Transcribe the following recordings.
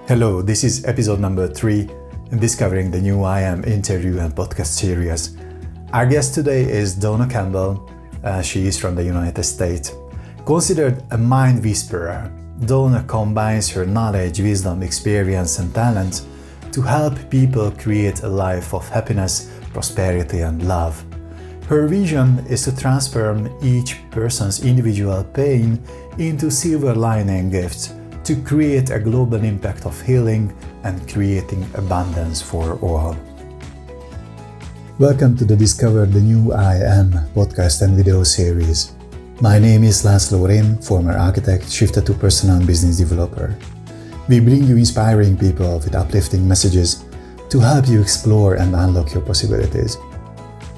Hello, this is episode number 3 in Discovering the New I Am interview and podcast series. Our guest today is Dawna Campbell. She is from the United States. Considered a mind whisperer, Dawna combines her knowledge, wisdom, experience, and talent to help people create a life of happiness, prosperity, and love. Her vision is to transform each person's individual pain into silver lining gifts to create a global impact of healing and creating abundance for all. Welcome to the Discover the New I Am podcast and video series. My name is László Rén, former architect, shifted to personal business developer. We bring you inspiring people with uplifting messages to help you explore and unlock your possibilities.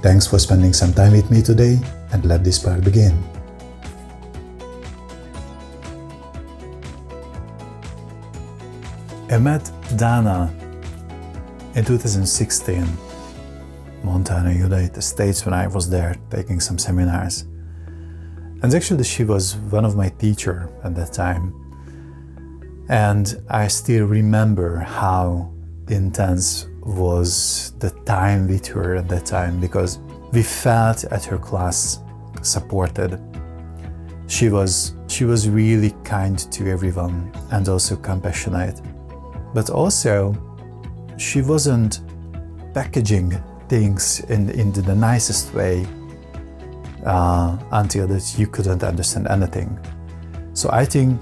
Thanks for spending some time with me today, and let this part begin. I met Dawna in 2016, Montana, United States, when I was there taking some seminars. And actually she was one of my teachers at that time. And I still remember how intense was the time with her at that time, because we felt at her class supported. She was really kind to everyone and also compassionate. But also, she wasn't packaging things in the nicest way until that you couldn't understand anything. So I think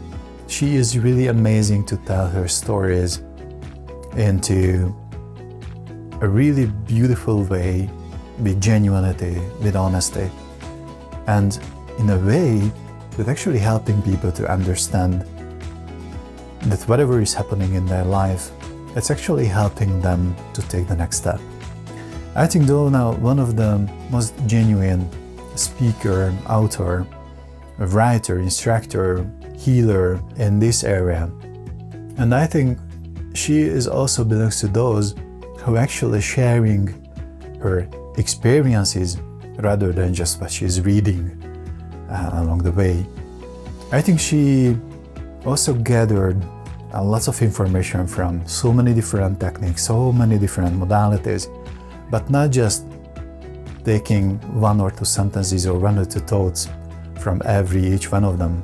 she is really amazing to tell her stories into a really beautiful way, with genuinity, with honesty, and in a way with actually helping people to understand that whatever is happening in their life, it's actually helping them to take the next step. I think Dawna, one of the most genuine speaker, author, writer, instructor, healer in this area. And I think she is also belongs to those who actually sharing her experiences rather than just what she's reading along the way. I think she also gathered lots of information from so many different techniques, so many different modalities, but not just taking one or two sentences or one or two thoughts from each one of them,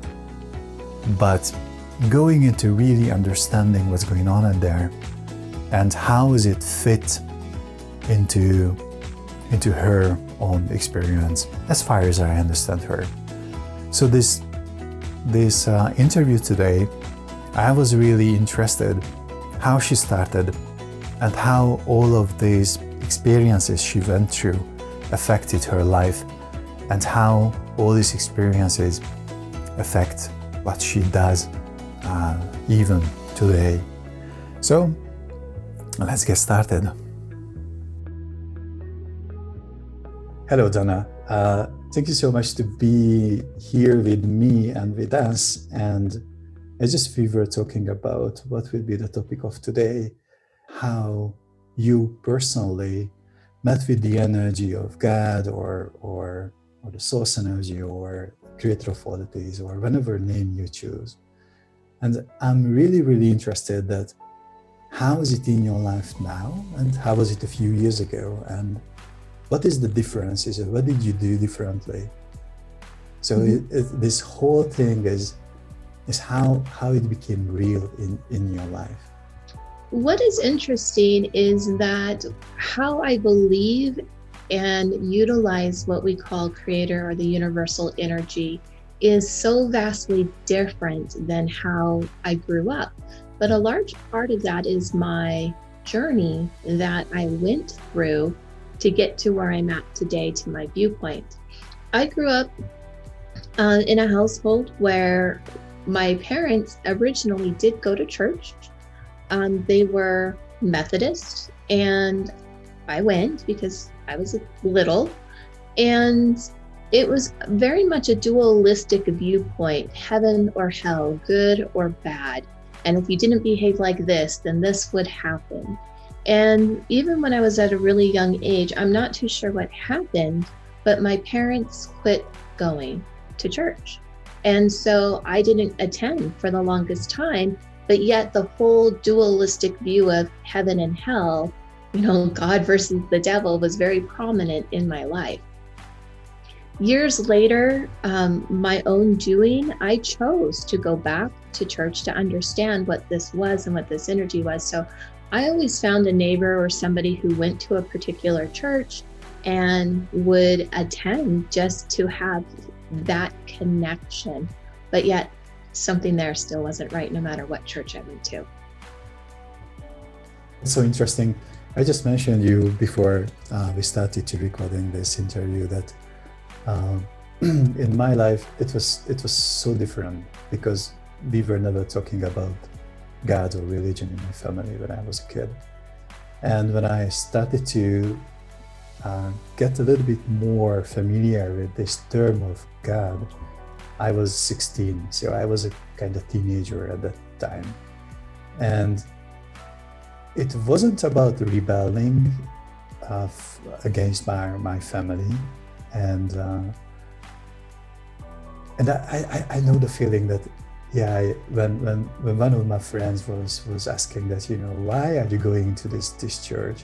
but going into really understanding what's going on in there and how is it fit into her own experience, as far as I understand her. So this interview today, I was really interested how she started and how all of these experiences she went through affected her life, and how all these experiences affect what she does even today. So let's get started. Hello, Dawna. Thank you so much to be here with me and with us. And we were talking about what will be the topic of today, how you personally met with the energy of God or the source energy or creator of all things, or whatever name you choose. And I'm really, really interested that how is it in your life now and how was it a few years ago, and what is the difference? What did you do differently? So this whole thing is how it became real in your life. What is interesting is that how I believe and utilize what we call creator or the universal energy is so vastly different than how I grew up. But a large part of that is my journey that I went through to get to where I'm at today, to my viewpoint. I grew up in a household where my parents originally did go to church. They were Methodist, and I went because I was little, and it was very much a dualistic viewpoint, heaven or hell, good or bad. And if you didn't behave like this, then this would happen. And even when I was at a really young age, I'm not too sure what happened, but my parents quit going to church. And so I didn't attend for the longest time. but yet the whole dualistic view of heaven and hell, God versus the devil, was very prominent in my life. Years later, my own doing, I chose to go back to church to understand what this was and what this energy was. So I always found a neighbor or somebody who went to a particular church and would attend just to have that connection. But yet something there still wasn't right, no matter what church I went to. It's so interesting. I just mentioned you before we started to recording this interview that in my life it was so different, because we were never talking about God or religion in my family when I was a kid. And when I started to get a little bit more familiar with this term of God, I was 16, so I was a kind of teenager at that time. And it wasn't about rebelling against my family. And I know the feeling that, when one of my friends was asking that, why are you going to this church?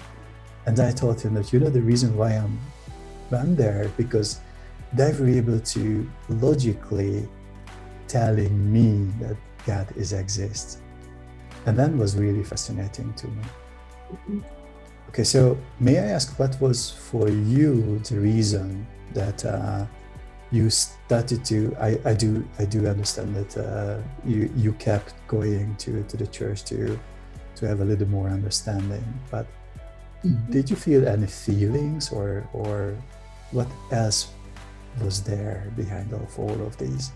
And I told him that, the reason why I'm there, because they were able to logically telling me that God exists. And that was really fascinating to me. Mm-hmm. Okay, so may I ask, what was for you the reason that you started to, I do understand that you kept going to the church to have a little more understanding, but did you feel any feelings or what else was there behind all of these?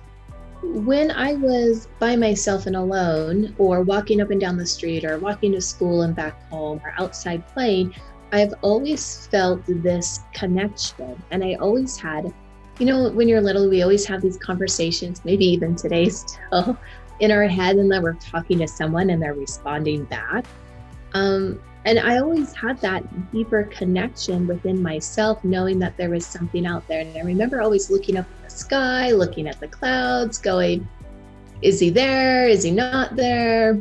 When I was by myself and alone, or walking up and down the street, or walking to school and back home, or outside playing, I've always felt this connection. And I always had, when you're little, we always have these conversations, maybe even today still, in our head, and then we're talking to someone and they're responding back. And I always had that deeper connection within myself, knowing that there was something out there. And I remember always looking up at the sky, looking at the clouds, going, is he there? Is he not there?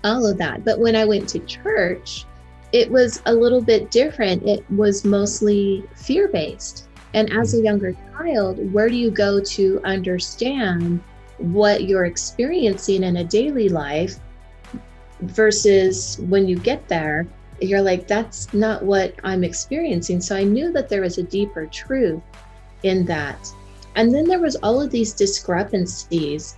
All of that. But when I went to church, it was a little bit different. It was mostly fear-based. And as a younger child, where do you go to understand what you're experiencing in a daily life? Versus when you get there, you're like, that's not what I'm experiencing. So I knew that there was a deeper truth in that. And then there was all of these discrepancies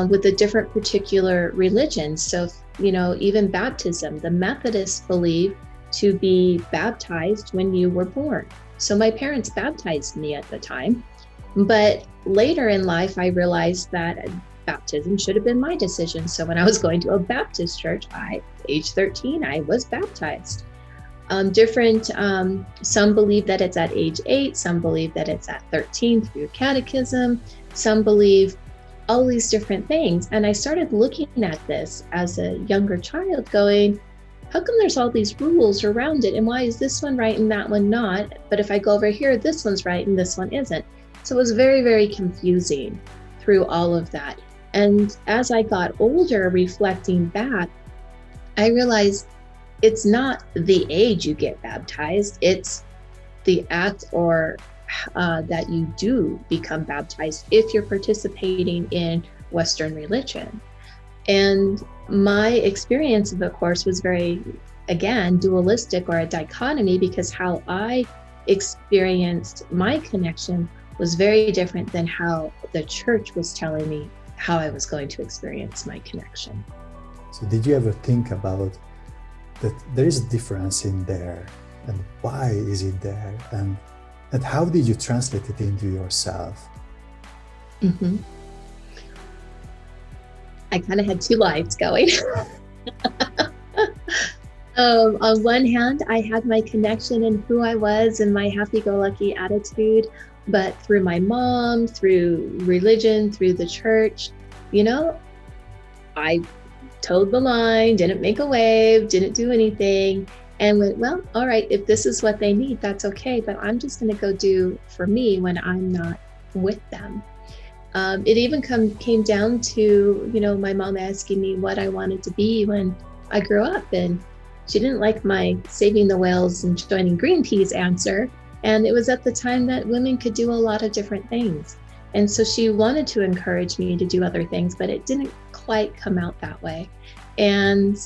with the different particular religions. So, even baptism, the Methodists believe to be baptized when you were born. So my parents baptized me at the time. But later in life, I realized that baptism should have been my decision. So when I was going to a Baptist church, age 13, I was baptized. Some believe that it's at age 8, some believe that it's at 13 through catechism, some believe all these different things. And I started looking at this as a younger child going, how come there's all these rules around it? And why is this one right and that one not? But if I go over here, this one's right and this one isn't. So it was very, very confusing through all of that. And as I got older, reflecting back, I realized it's not the age you get baptized, it's the act or that you do become baptized if you're participating in Western religion. And my experience of the course was very, again, dualistic, or a dichotomy, because how I experienced my connection was very different than how the church was telling me how I was going to experience my connection. So did you ever think about that there is a difference in there, and why is it there, and how did you translate it into yourself? Mm-hmm. I kind of had two lives going. On one hand, I had my connection in who I was and my happy-go-lucky attitude, but through my mom, through religion, through the church, I towed the line, didn't make a wave, didn't do anything, and went, well, all right, if this is what they need, that's okay, but I'm just going to go do for me when I'm not with them. It even came down to, my mom asking me what I wanted to be when I grew up. And she didn't like my saving the whales and joining Greenpeace answer. And it was at the time that women could do a lot of different things. And so she wanted to encourage me to do other things, but it didn't quite come out that way. And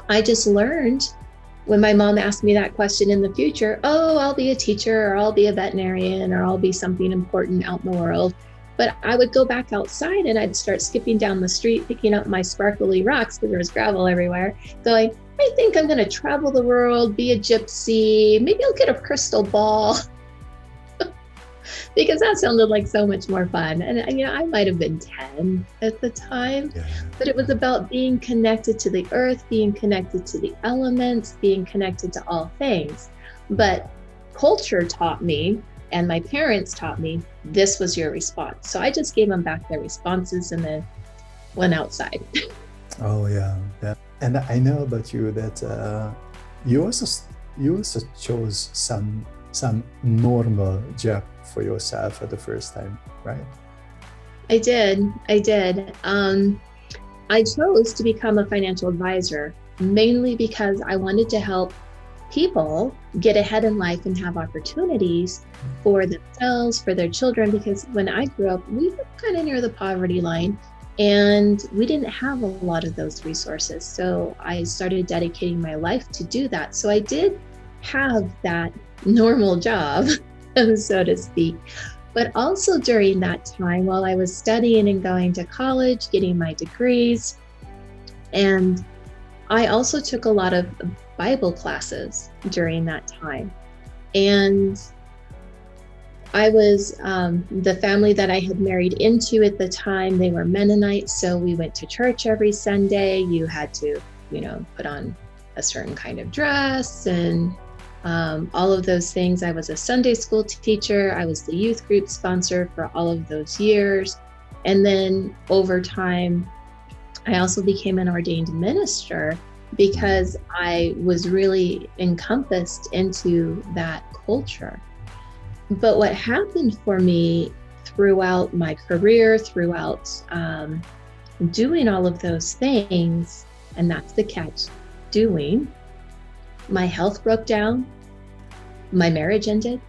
I just learned when my mom asked me that question in the future, oh, I'll be a teacher, or I'll be a veterinarian, or I'll be something important out in the world. But I would go back outside and I'd start skipping down the street, picking up my sparkly rocks because there was gravel everywhere, going, I think I'm going to travel the world, be a gypsy, maybe I'll get a crystal ball. Because that sounded like so much more fun. And I might have been 10 at the time, but it was about being connected to the earth, being connected to the elements, being connected to all things. But culture taught me, and my parents taught me, this was your response. So I just gave them back their responses and then went outside. Oh yeah. And I know about you that you also chose some normal job for yourself at the first time, right? I did. I chose to become a financial advisor mainly because I wanted to help people get ahead in life and have opportunities for themselves, for their children, because when I grew up, we were kind of near the poverty line and we didn't have a lot of those resources. So I started dedicating my life to do that. So I did have that normal job, so to speak. But also during that time, while I was studying and going to college, getting my degrees, and I also took a lot of Bible classes during that time. And I was, the family that I had married into at the time, they were Mennonites. So we went to church every Sunday. You had to, put on a certain kind of dress and all of those things. I was a Sunday school teacher. I was the youth group sponsor for all of those years. And then over time, I also became an ordained minister because I was really encompassed into that culture. But what happened for me throughout my career, throughout doing all of those things, and that's the catch, my health broke down, my marriage ended,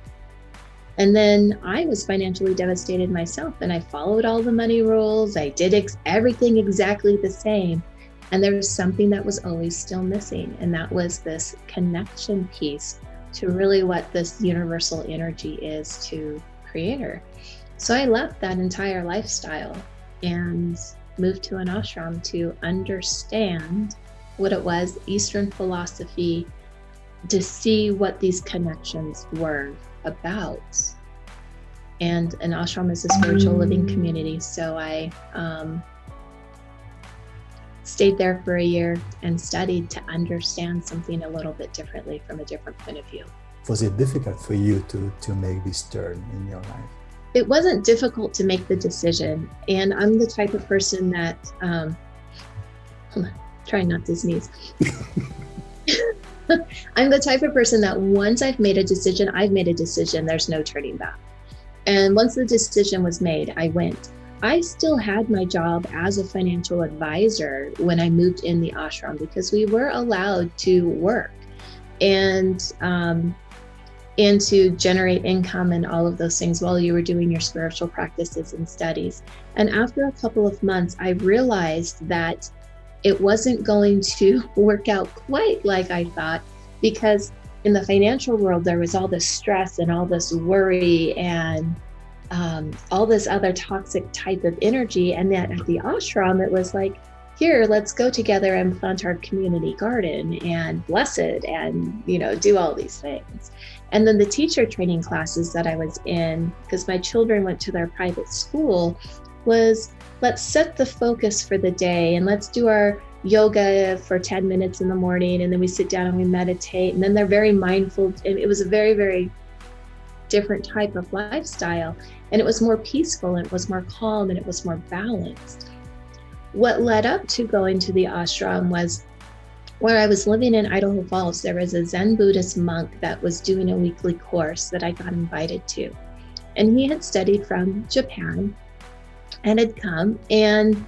and then I was financially devastated myself, and I followed all the money rules. I did everything exactly the same, and there was something that was always still missing, and that was this connection piece to really what this universal energy is to Creator. So I left that entire lifestyle and moved to an ashram to understand what it was, Eastern philosophy, to see what these connections were about. And an ashram is a spiritual living community. So I stayed there for a year and studied to understand something a little bit differently from a different point of view. Was it difficult for you to make this turn in your life? It wasn't difficult to make the decision. And I'm the type of person that, hold on, trying not to sneeze. I'm the type of person that once I've made a decision, there's no turning back. And once the decision was made, I went. I still had my job as a financial advisor when I moved in the ashram because we were allowed to work and to generate income and all of those things while you were doing your spiritual practices and studies. And after a couple of months, I realized that it wasn't going to work out quite like I thought, because in the financial world, there was all this stress and all this worry and all this other toxic type of energy. And then at the ashram, it was like, here, let's go together and plant our community garden and bless it and, do all these things. And then the teacher training classes that I was in, because my children went to their private school, was let's set the focus for the day and let's do our yoga for 10 minutes in the morning. And then we sit down and we meditate. And then they're very mindful. And it was a very, very different type of lifestyle. And it was more peaceful and it was more calm and it was more balanced. What led up to going to the ashram was where I was living in Idaho Falls. There was a Zen Buddhist monk that was doing a weekly course that I got invited to. And he had studied from Japan. and had come, and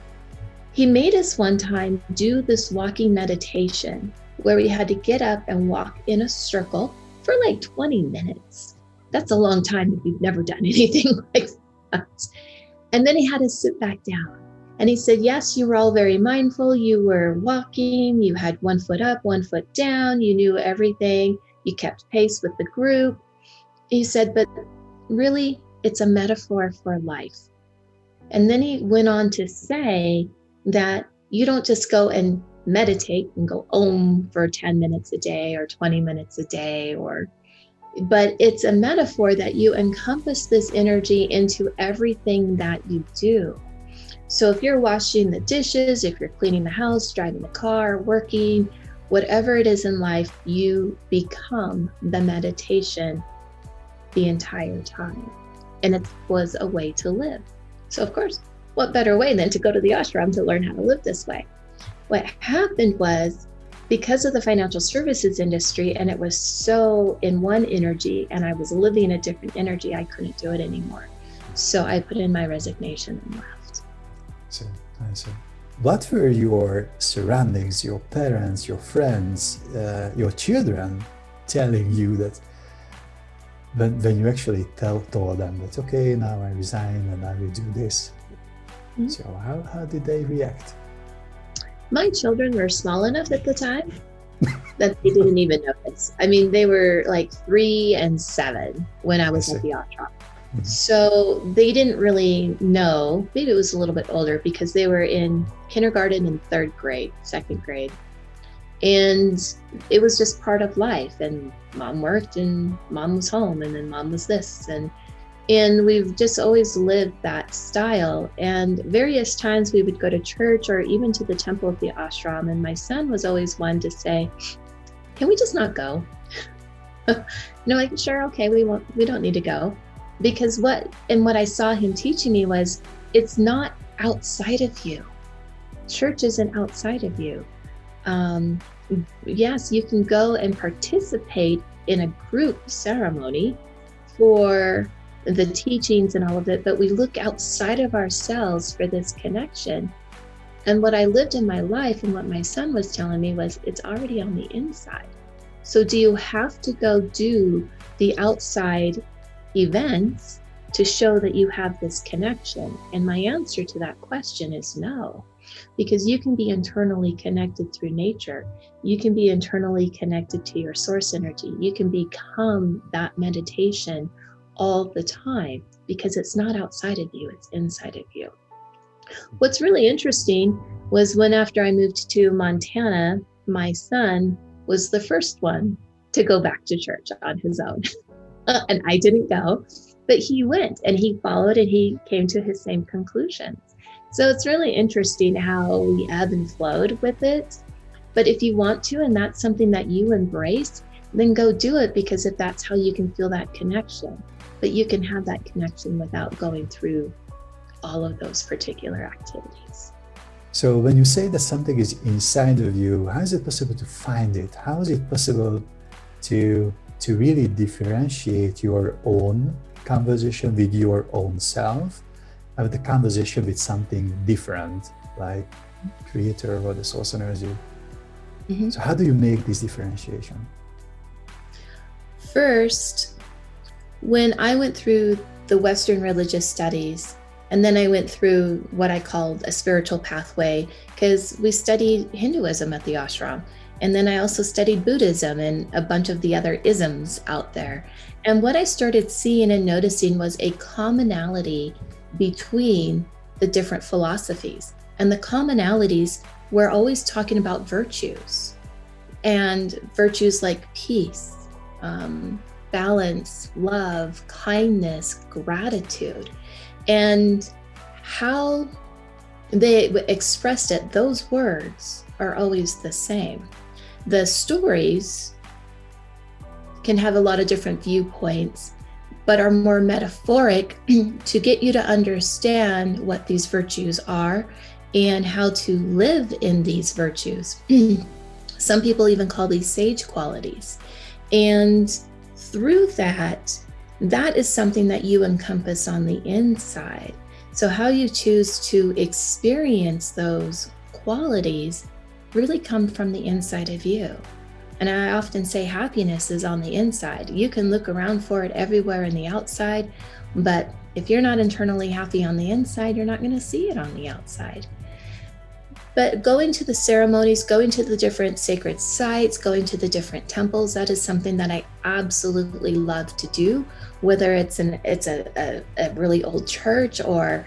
he made us one time do this walking meditation where we had to get up and walk in a circle for like 20 minutes. That's a long time if you've never done anything like that. And then he had us sit back down. And he said, yes, you were all very mindful. You were walking, you had one foot up, one foot down, you knew everything, you kept pace with the group. He said, but really, it's a metaphor for life. And then he went on to say that you don't just go and meditate and go om for 10 minutes a day or 20 minutes a day, but it's a metaphor that you encompass this energy into everything that you do. So if you're washing the dishes, if you're cleaning the house, driving the car, working, whatever it is in life, you become the meditation the entire time. And it was a way to live. So of course, what better way than to go to the ashram to learn how to live this way? What happened was, because of the financial services industry, and it was so in one energy, and I was living a different energy, I couldn't do it anymore. So I put in my resignation and left. So, I see. What were your surroundings, your parents, your friends, your children telling you that when you actually told them that, okay, now I resign and I will do this? Mm-hmm. So how did they react? My children were small enough at the time that they didn't even notice. I mean, they were like 3 and 7 when I was at the ashram. Mm-hmm. So they didn't really know. Maybe it was a little bit older because they were in kindergarten and 3rd grade, 2nd grade. And it was just part of life. And mom worked and mom was home and then mom was this. And we've just always lived that style. And various times we would go to church or even to the temple of the ashram. And my son was always one to say, can we just not go? Like, sure, okay, we don't need to go. Because what I saw him teaching me was, it's not outside of you. Church isn't outside of you. Yes, you can go and participate in a group ceremony for the teachings and all of it, but we look outside of ourselves for this connection. And what I lived in my life and what my son was telling me was, it's already on the inside. So do you have to go do the outside events to show that you have this connection? And my answer to that question is no, because you can be internally connected through nature. You can be internally connected to your source energy. You can become that meditation all the time because it's not outside of you, it's inside of you. What's really interesting was when after I moved to Montana, my son was the first one to go back to church on his own. And I didn't go, but he went and he followed and he came to his same conclusions. So it's really interesting how we ebb and flowed with it. But if you want to, and that's something that you embrace, then go do it, because if that's how you can feel that connection. But you can have that connection without going through all of those particular activities. So when you say that something is inside of you, how is it possible to find it? How is it possible to really differentiate your own conversation with your own self and the conversation with something different, like creator or the source energy? Mm-hmm. So how do you make this differentiation? First, when I went through the Western religious studies, and then I went through what I called a spiritual pathway, because we studied Hinduism at the ashram. And then I also studied Buddhism and a bunch of the other isms out there. And what I started seeing and noticing was a commonality between the different philosophies. And the commonalities were always talking about virtues, and virtues like peace, balance, love, kindness, gratitude. And how they expressed it, those words are always the same. The stories can have a lot of different viewpoints, but are more metaphoric to get you to understand what these virtues are and how to live in these virtues. Some people even call these sage qualities. And through that is something that you encompass on the inside. So how you choose to experience those qualities really come from the inside of you. And I often say happiness is on the inside. You can look around for it everywhere in the outside, but if you're not internally happy on the inside, you're not going to see it on the outside. But going to the ceremonies, going to the different sacred sites, going to the different temples, that is something that I absolutely love to do, whether it's a really old church or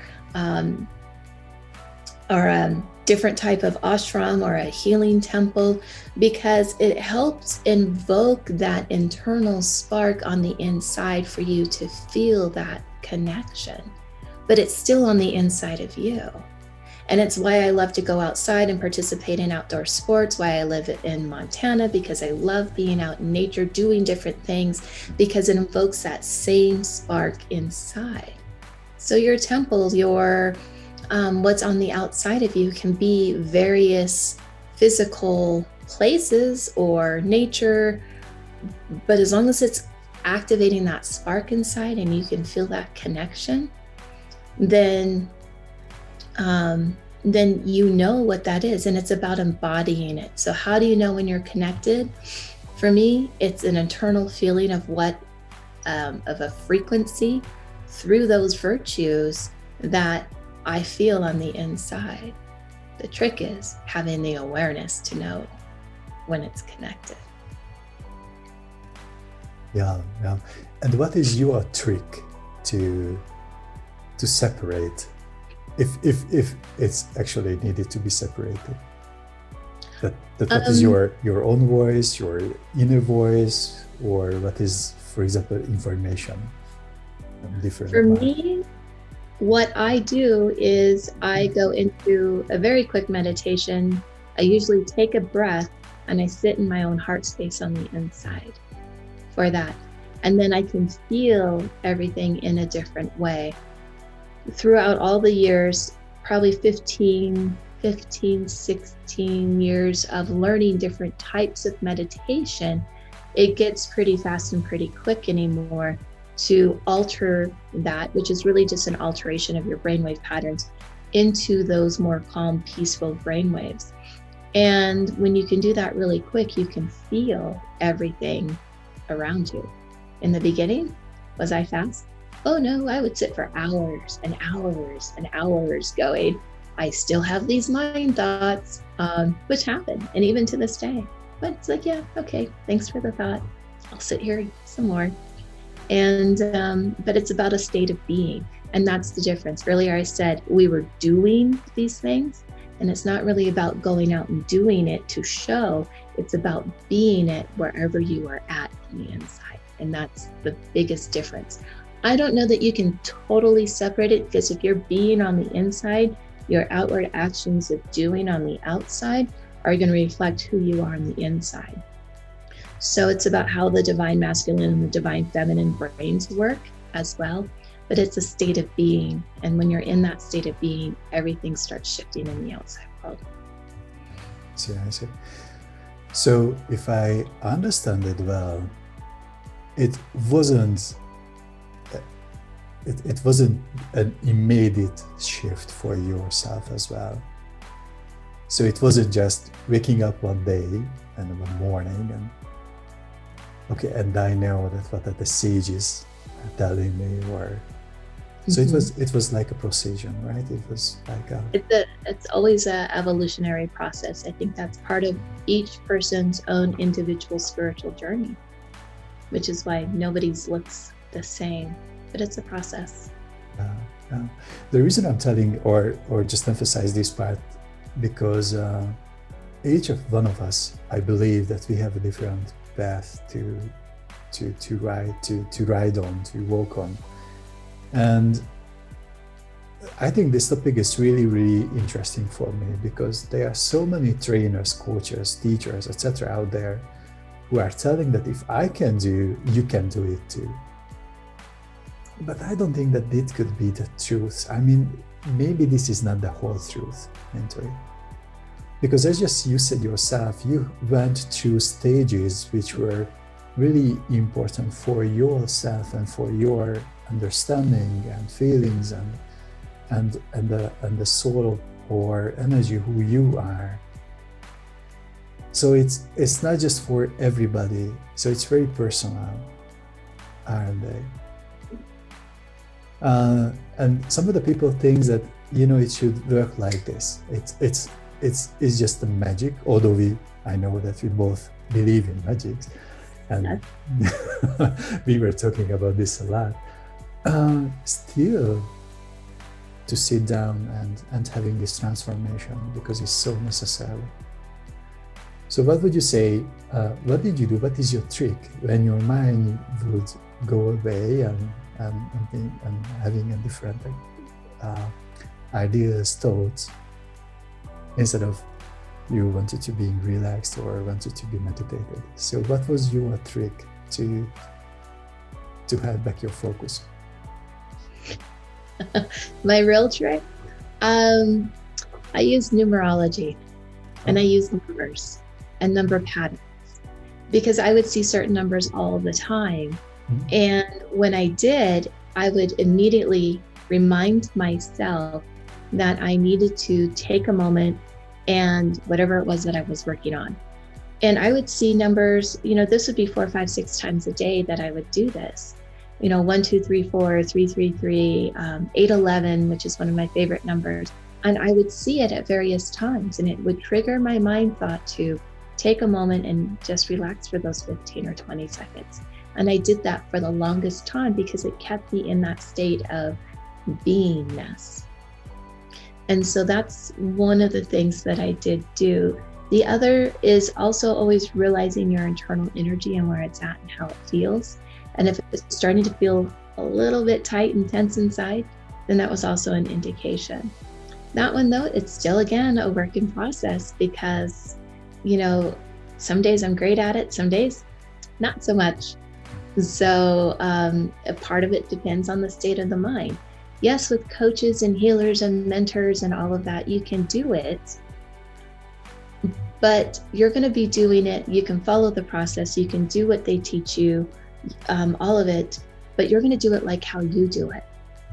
a different type of ashram or a healing temple, because it helps invoke that internal spark on the inside for you to feel that connection, but it's still on the inside of you. And it's why I love to go outside and participate in outdoor sports, why I live in Montana, because I love being out in nature, doing different things, because it invokes that same spark inside. So your temple, your what's on the outside of you can be various physical places or nature, but as long as it's activating that spark inside and you can feel that connection, then you know what that is, and it's about embodying it. So how do you know when you're connected? For me, it's an internal feeling of of a frequency through those virtues that I feel on the inside. The trick is having the awareness to know when it's connected. Yeah. And what is your trick to separate, if it's actually needed to be separated? That what is your own voice, your inner voice, or what is, for example, information? Different. For me, what I do is I go into a very quick meditation. I usually take a breath and I sit in my own heart space on the inside for that. And then I can feel everything in a different way. Throughout all the years, probably 15, 16 years of learning different types of meditation, it gets pretty fast and pretty quick anymore to alter that, which is really just an alteration of your brainwave patterns, into those more calm, peaceful brainwaves. And when you can do that really quick, you can feel everything around you. In the beginning, was I fast? Oh no, I would sit for hours and hours and hours going, I still have these mind thoughts, which happen, and even to this day. But it's like, yeah, okay, thanks for the thought. I'll sit here some more. And but it's about a state of being, and that's the difference. Earlier I said we were doing these things, and it's not really about going out and doing it to show. It's about being it wherever you are at on the inside, and that's the biggest difference. I don't know that you can totally separate it, because if you're being on the inside, your outward actions of doing on the outside are going to reflect who you are on the inside. So it's about how the divine masculine and the divine feminine brains work as well, but it's a state of being. And when you're in that state of being, everything starts shifting in the outside world. I see. So if I understand it well, it wasn't an immediate shift for yourself as well. So it wasn't just waking up one day and one morning and okay, and I know that what the sages are telling me, or so it was like a procedure, right? It was like it's always an evolutionary process. I think that's part of each person's own individual spiritual journey, which is why nobody's looks the same, but it's a process. The reason I'm telling or just emphasize this part, because each of one of us, I believe that we have a different path to ride on, to walk on. And I think this topic is really, really interesting for me, because there are so many trainers, coaches, teachers, etc. out there who are telling that if I can do, you can do it too. But I don't think that it could be the truth. I mean, maybe this is not the whole truth into it. Because as just you said yourself, you went through stages which were really important for yourself and for your understanding and feelings and and the soul or energy who you are. So it's not just for everybody. So it's very personal, aren't they? And some of the people think that it should work like this. It's just the magic. Although I know that we both believe in magic, and we were talking about this a lot. Still, to sit down and having this transformation, because it's so necessary. So what would you say, what did you do? What is your trick when your mind would go away and having a different ideas, thoughts, instead of you wanted to be relaxed or wanted to be meditated? So what was your trick to have back your focus? My real trick? I use numerology, and I use numbers and number patterns, because I would see certain numbers all the time. Mm-hmm. And when I did, I would immediately remind myself that I needed to take a moment and whatever it was that I was working on. And I would see numbers, this would be 4, 5, 6 times a day that I would do this. 1, 2, 3, 4, 3, 3, 3, 8, 11, which is one of my favorite numbers. And I would see it at various times, and it would trigger my mind thought to take a moment and just relax for those 15 or 20 seconds. And I did that for the longest time because it kept me in that state of beingness. And so that's one of the things that I did do. The other is also always realizing your internal energy and where it's at and how it feels. And if it's starting to feel a little bit tight and tense inside, then that was also an indication. That one though, it's still again a work in process, because some days I'm great at it, some days not so much. So a part of it depends on the state of the mind. Yes, with coaches and healers and mentors and all of that, you can do it, but you're going to be doing it. You can follow the process. You can do what they teach you, all of it, but you're going to do it like how you do it.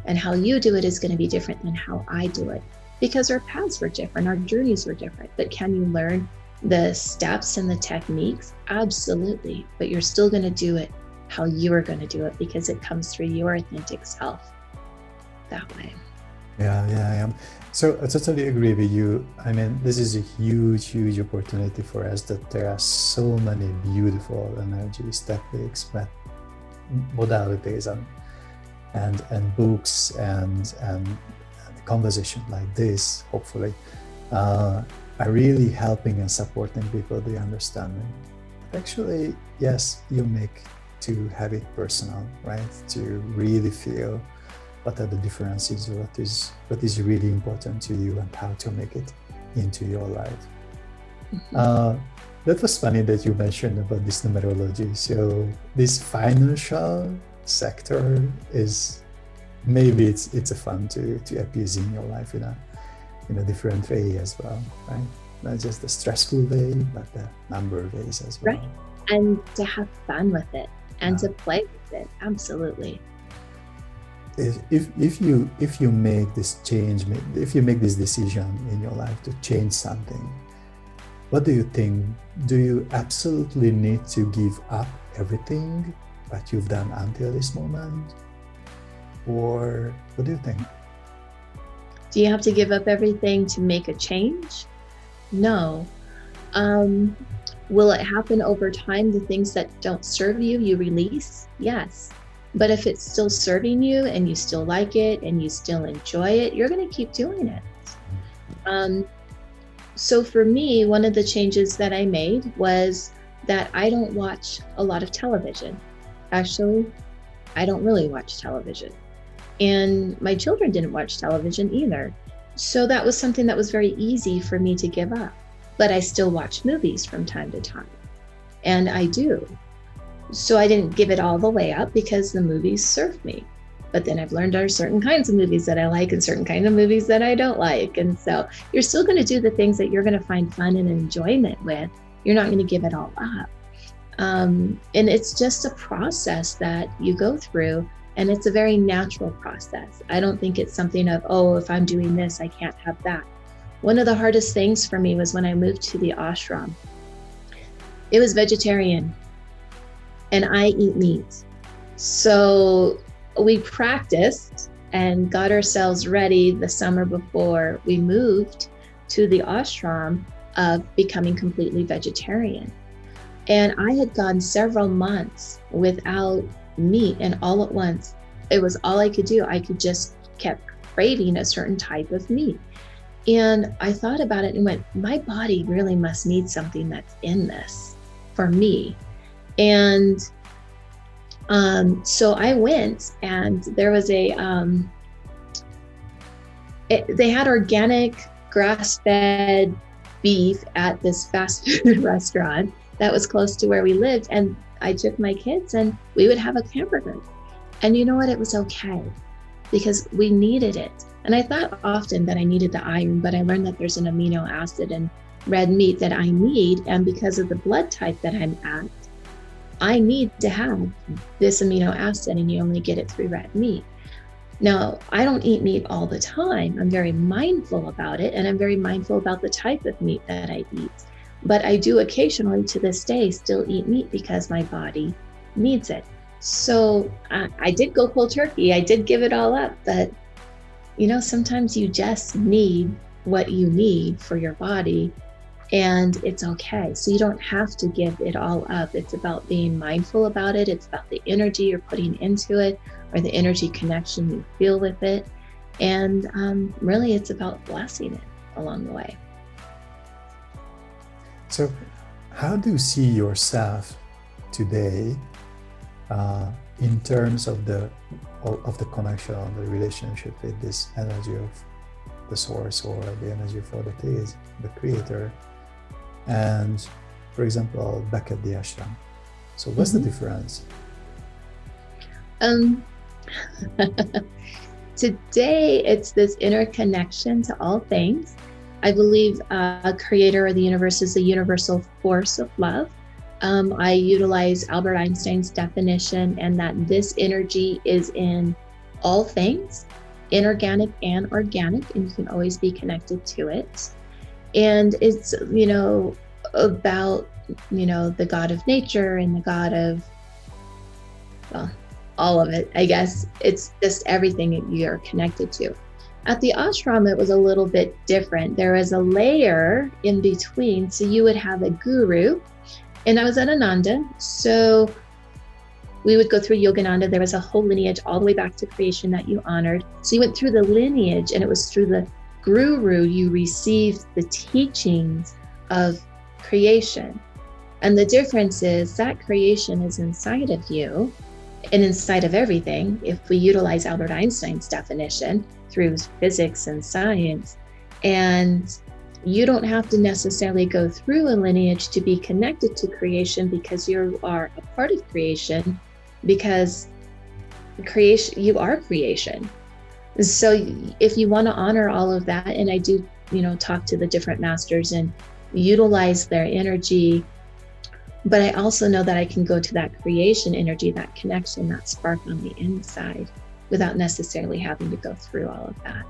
And how you do it is going to be different than how I do it, because our paths were different, our journeys were different. But can you learn the steps and the techniques? Absolutely. But you're still going to do it how you are going to do it, because it comes through your authentic self that way. Yeah. So I totally agree with you. I mean, this is a huge opportunity for us, that there are so many beautiful energies, techniques, modalities, and books and conversation like this, hopefully, are really helping and supporting people the understanding. Actually, yes, you make to have it personal, right? To really feel what are the differences, what is really important to you, and how to make it into your life. Mm-hmm. That was funny that you mentioned about this numerology. So this financial sector is, maybe it's a fun to appease in your life in a different way as well, right? Not just the stressful way, but the number of ways as well. Right, and to have fun with it and to play with it, absolutely. If you make this change, if you make this decision in your life to change something, what do you think? Do you absolutely need to give up everything that you've done until this moment? Or what do you think? Do you have to give up everything to make a change? No. Will it happen over time? The things that don't serve you, you release? Yes. But if it's still serving you and you still like it and you still enjoy it, you're going to keep doing it. So for me, one of the changes that I made was that I don't watch a lot of television. Actually, I don't really watch television. And my children didn't watch television either. So that was something that was very easy for me to give up. But I still watch movies from time to time. And I do. So I didn't give it all the way up because the movies served me. But then I've learned there are certain kinds of movies that I like and certain kinds of movies that I don't like. And so you're still going to do the things that you're going to find fun and enjoyment with. You're not going to give it all up. And it's just a process that you go through And it's a very natural process. I don't think it's something of, oh, if I'm doing this, I can't have that. One of the hardest things for me was when I moved to the ashram. It was vegetarian and I eat meat. So we practiced and got ourselves ready the summer before we moved to the ashram of becoming completely vegetarian. And I had gone several months without meat, and all at once, it was all I could do. I could just kept craving a certain type of meat. And I thought about it and went, my body really must need something that's in this for me. And so I went, and there was they had organic grass-fed beef at this fast food restaurant that was close to where we lived. And I took my kids and we would have a hamburger. And you know what? It was okay because we needed it. And I thought often that I needed the iron, but I learned that there's an amino acid in red meat that I need. And because of the blood type that I'm at, I need to have this amino acid, and you only get it through red meat. Now, I don't eat meat all the time. I'm very mindful about it, and I'm very mindful about the type of meat that I eat. But I do occasionally to this day still eat meat because my body needs it. So I did go cold turkey. I did give it all up. But, you know, sometimes you just need what you need for your body, and it's okay. So you don't have to give it all up. It's about being mindful about it. It's about the energy you're putting into it, or the energy connection you feel with it. And really, it's about blessing it along the way. So how do you see yourself today in terms of the connection, the relationship with this energy of the source, or the energy of what it is, the creator, and, for example, back at the ashram? So what's the difference? Today, it's this interconnection to all things. I believe a creator or the universe is a universal force of love. I utilize Albert Einstein's definition, and that this energy is in all things, inorganic and organic, and you can always be connected to it. And it's, you know, about, you know, the God of nature and the God of, well, all of it, I guess. It's just everything that you're connected to. At the ashram, it was a little bit different. There was a layer in between. So you would have a guru, and I was at Ananda. So we would go through Yogananda. There was a whole lineage all the way back to creation that you honored. So you went through the lineage, and it was through the guru you received the teachings of creation. And the difference is that creation is inside of you and inside of everything. If we utilize Albert Einstein's definition through physics and science, and you don't have to necessarily go through a lineage to be connected to creation, because you are a part of creation, because creation, you are creation. So if you want to honor all of that, and I do, you know, talk to the different masters and utilize their energy, but I also know that I can go to that creation energy, that connection, that spark on the inside, without necessarily having to go through all of that.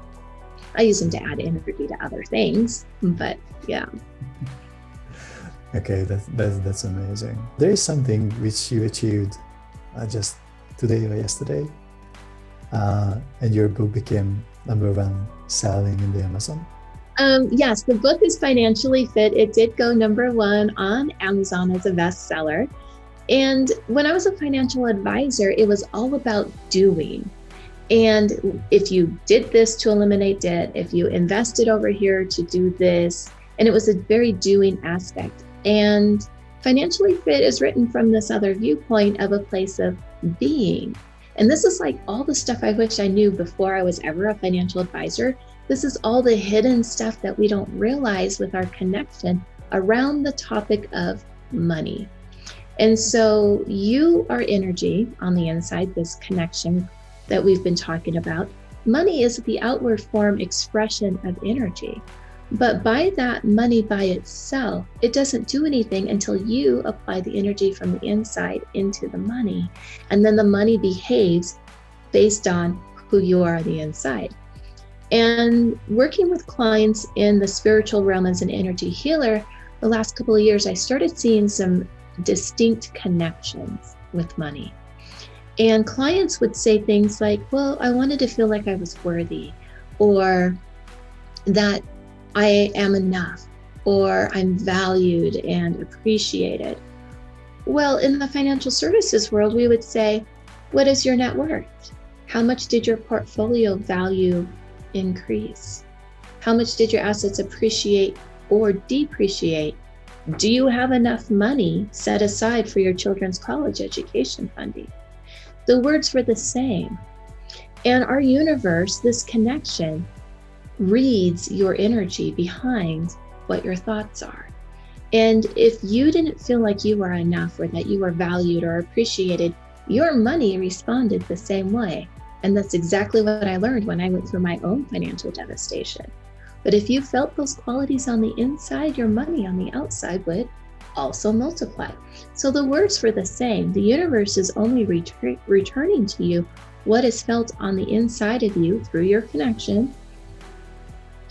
I use them to add energy to other things, but yeah. Okay, that's amazing. There is something which you achieved just today or yesterday, and your book became #1 selling in the Amazon. Yes, the book is Financially Fit. It did go #1 on Amazon as a bestseller. And when I was a financial advisor, it was all about doing. And if you did this to eliminate debt, if you invested over here to do this, and it was a very doing aspect. And Financially Fit is written from this other viewpoint of a place of being. And this is like all the stuff I wish I knew before I was ever a financial advisor. This is all the hidden stuff that we don't realize with our connection around the topic of money. And so you are energy on the inside, this connection that we've been talking about. Money is the outward form expression of energy. But by that money by itself, it doesn't do anything until you apply the energy from the inside into the money. And then the money behaves based on who you are on the inside. And working with clients in the spiritual realm as an energy healer, the last couple of years, I started seeing some distinct connections with money. And clients would say things like, well, I wanted to feel like I was worthy, or that I am enough, or I'm valued and appreciated. Well, in the financial services world, we would say, what is your net worth? How much did your portfolio value increase? How much did your assets appreciate or depreciate? Do you have enough money set aside for your children's college education funding? The words were the same. And our universe, this connection, reads your energy behind what your thoughts are. And if you didn't feel like you were enough, or that you were valued or appreciated, your money responded the same way. And that's exactly what I learned when I went through my own financial devastation. But if you felt those qualities on the inside, your money on the outside would also multiply. So the words were the same. The universe is only returning to you what is felt on the inside of you through your connection,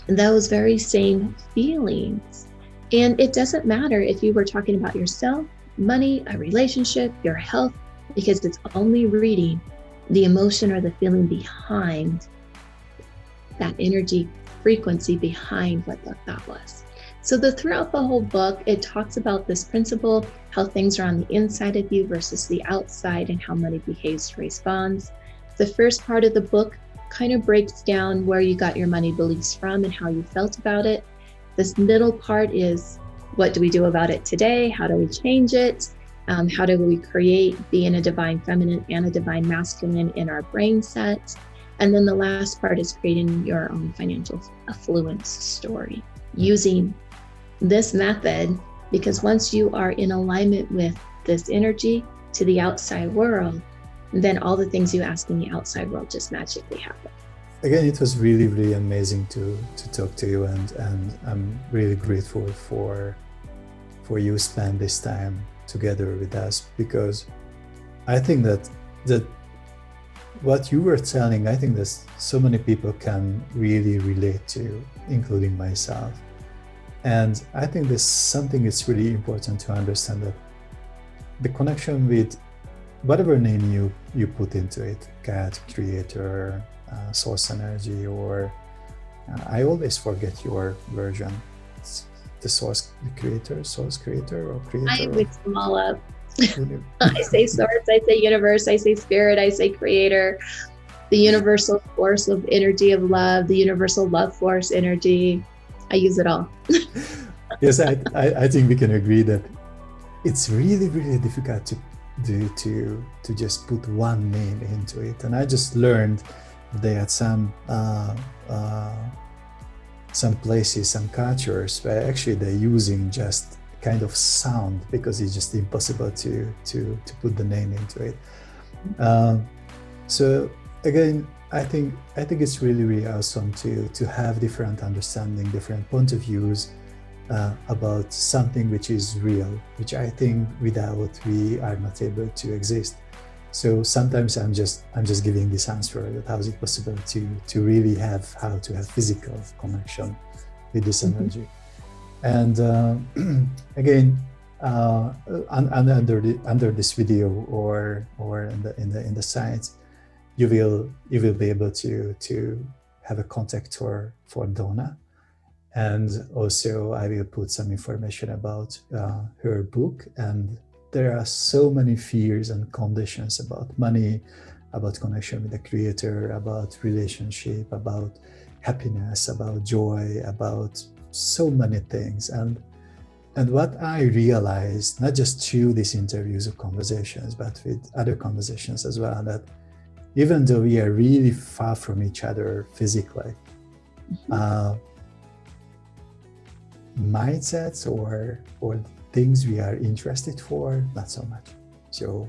those very same feelings. And it doesn't matter if you were talking about yourself, money, a relationship, your health, because it's only reading the emotion or the feeling behind that energy frequency behind what the thought was. So throughout the whole book, it talks about this principle, how things are on the inside of you versus the outside, and how money behaves, responds. The first part of the book kind of breaks down where you got your money beliefs from and how you felt about it. This middle part is, what do we do about it today? How do we change it? How do we create being a divine feminine and a divine masculine in our brain set? And then the last part is creating your own financial affluence story using this method, because once you are in alignment with this energy to the outside world, then all the things you ask in the outside world just magically happen. Again, it was really, really amazing to talk to you, and I'm really grateful for you spend this time together with us, because I think that what you were telling, I think that so many people can really relate to, including myself. And I think there's something that's really important to understand, that the connection with whatever name you put into it, God, creator, source energy, or I always forget your version. It's the source creator, or creator. I mix them all up. I say source, I say universe, I say spirit, I say creator, the universal force of energy of love, the universal love force energy. I use it all. Yes, I think we can agree that it's really, really difficult to just put one name into it. And I just learned that some places, some cultures, where actually they're using just kind of sound, because it's just impossible to put the name into it. So again, I think it's really, really awesome to have different understanding, different point of views about something which is real, which I think without we are not able to exist. So sometimes I'm just giving this answer, that how is it possible to really have physical connection with this energy. And again, under this video or in the site, you will be able to have a contact for Dawna. And also I will put some information about her book. And there are so many fears and conditions about money, about connection with the creator, about relationship, about happiness, about joy, about so many things. And what I realized, not just through these interviews or conversations, but with other conversations as well, that even though we are really far from each other physically, mindsets or things we are interested for, not so much. So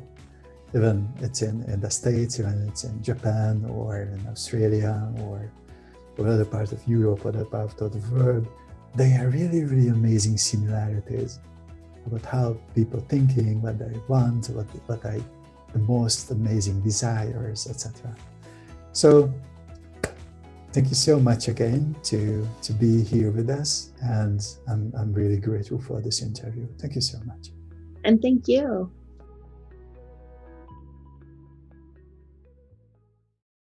even it's in the States, even it's in Japan or in Australia or other parts of Europe, other parts of the world, they are really, really amazing similarities about how people thinking, what they want, what are the most amazing desires, etc. So thank you so much again to be here with us, and I'm really grateful for this interview. Thank you so much. And thank you.